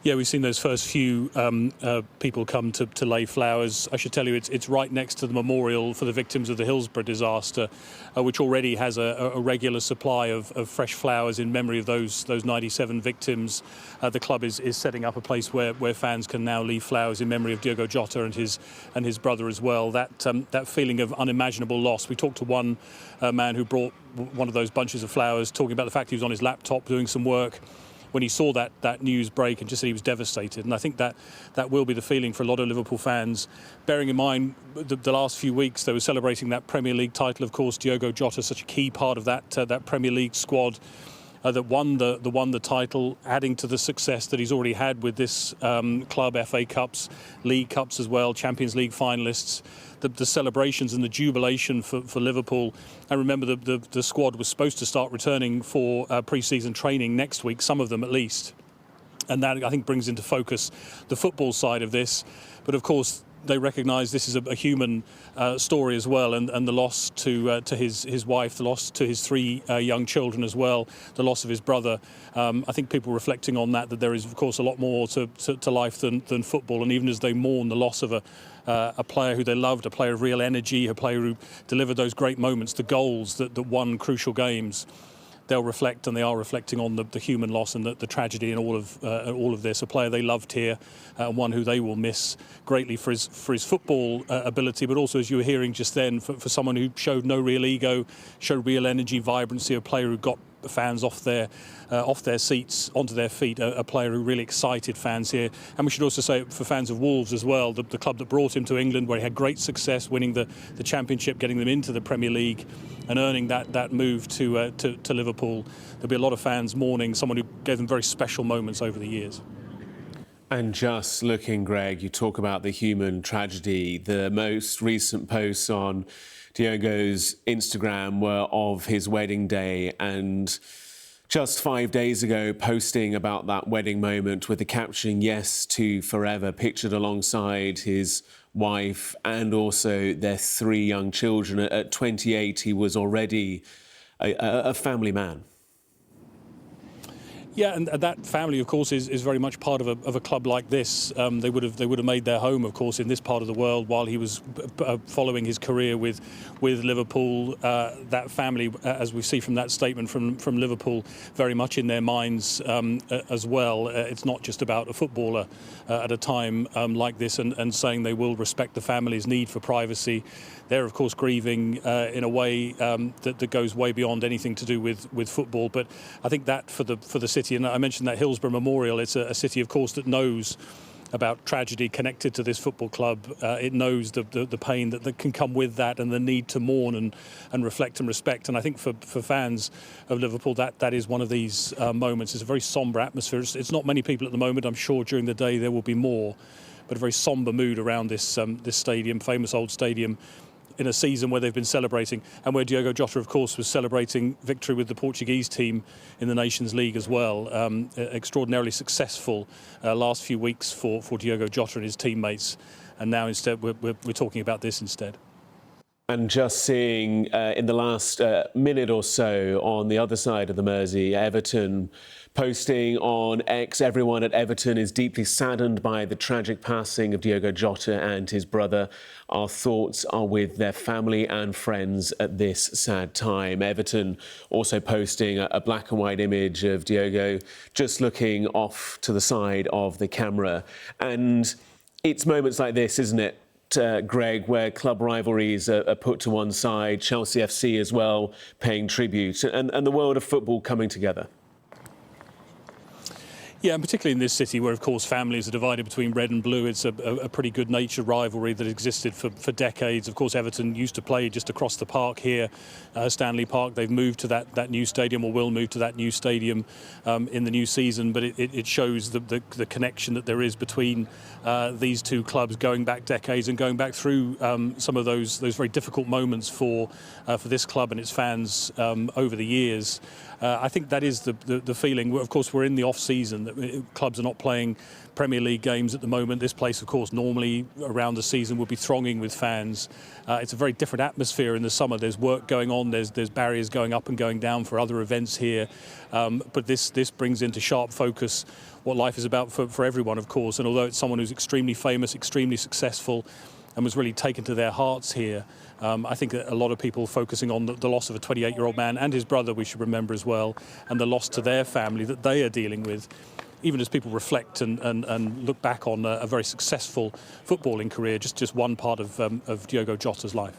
Yeah, we've seen those first few people come to lay flowers. I should tell you, it's right next to the memorial for the victims of the Hillsborough disaster, which already has a regular supply of fresh flowers in memory of those 97 victims. The club is setting up a place where fans can now leave flowers in memory of Diogo Jota and his brother as well. That feeling of unimaginable loss. We talked to one man who brought one of those bunches of flowers, talking about the fact he was on his laptop doing some work when he saw that news break, and just said he was devastated. And I think that will be the feeling for a lot of Liverpool fans, bearing in mind the last few weeks they were celebrating that Premier League title. Of course, Diogo Jota, such a key part of that Premier League squad that won the title, adding to the success that he's already had with this club, FA Cups, League Cups as well, Champions League finalists. The celebrations and the jubilation for Liverpool. And remember, the squad was supposed to start returning for pre-season training next week, some of them at least. And that, I think, brings into focus the football side of this. But of course, they recognise this is a human story as well, and the loss to his wife, the loss to his three young children as well, the loss of his brother. I think people reflecting on that there is, of course, a lot more to life than football. And even as they mourn the loss of a player who they loved, a player of real energy, a player who delivered those great moments, the goals that won crucial games, they'll reflect, and they are reflecting on the human loss and the tragedy in all of this. A player they loved here, and one who they will miss greatly for his football ability, but also, as you were hearing just then, for someone who showed no real ego, showed real energy, vibrancy, a player who got fans off their seats onto their feet, a player who really excited fans here. And we should also say, for fans of Wolves as well, the club that brought him to England, where he had great success winning the Championship, getting them into the Premier League and earning that move to Liverpool. There'll be a lot of fans mourning someone who gave them very special moments over the years. And just looking, Greg, you talk about the human tragedy. The most recent posts on Diogo's Instagram were of his wedding day, and just 5 days ago posting about that wedding moment with the caption, "Yes to forever," pictured alongside his wife and also their three young children. At 28, he was already a family man. Yeah, and that family, of course, is very much part of a club like this. They would have made their home, of course, in this part of the world while he was following his career with Liverpool. That family, as we see from that statement from Liverpool, very much in their minds as well. It's not just about a footballer at a time like this, and saying they will respect the family's need for privacy. They're, of course, grieving in a way that goes way beyond anything to do with football. But I think that for the city, and I mentioned that Hillsborough Memorial, it's a city, of course, that knows about tragedy connected to this football club. It knows the pain that can come with that, and the need to mourn and reflect and respect. And I think for fans of Liverpool, that is one of these moments. It's a very sombre atmosphere. It's not many people at the moment. I'm sure during the day there will be more, but a very sombre mood around this stadium, famous old stadium, in a season where they've been celebrating, and where Diogo Jota, of course, was celebrating victory with the Portuguese team in the Nations League as well. Extraordinarily successful last few weeks for Diogo Jota and his teammates, and now instead we're talking about this instead. And just seeing in the last minute or so on the other side of the Mersey, Everton posting on X, everyone at Everton is deeply saddened by the tragic passing of Diogo Jota and his brother. Our thoughts are with their family and friends at this sad time. Everton also posting a black and white image of Diogo just looking off to the side of the camera. And it's moments like this, isn't it, Greg, where club rivalries are put to one side, Chelsea FC as well paying tribute, and the world of football coming together. Yeah, and particularly in this city where, of course, families are divided between red and blue. It's a pretty good-natured rivalry that existed for decades. Of course, Everton used to play just across the park here, Stanley Park. They've moved to that new stadium, or will move to that new stadium in the new season. But it shows the connection that there is between these two clubs, going back decades and going back through some of those very difficult moments for this club and its fans over the years. I think that is the feeling. Of course, we're in the off-season. Clubs are not playing Premier League games at the moment. This place, of course, normally around the season would be thronging with fans. It's a very different atmosphere in the summer. There's work going on. There's barriers going up and going down for other events here. But this brings into sharp focus what life is about for everyone, of course. And although it's someone who's extremely famous, extremely successful, and was really taken to their hearts here, I think that a lot of people focusing on the loss of a 28-year-old man and his brother, we should remember as well, and the loss to their family that they are dealing with, even as people reflect and look back on a very successful footballing career, just one part of Diogo Jota's life.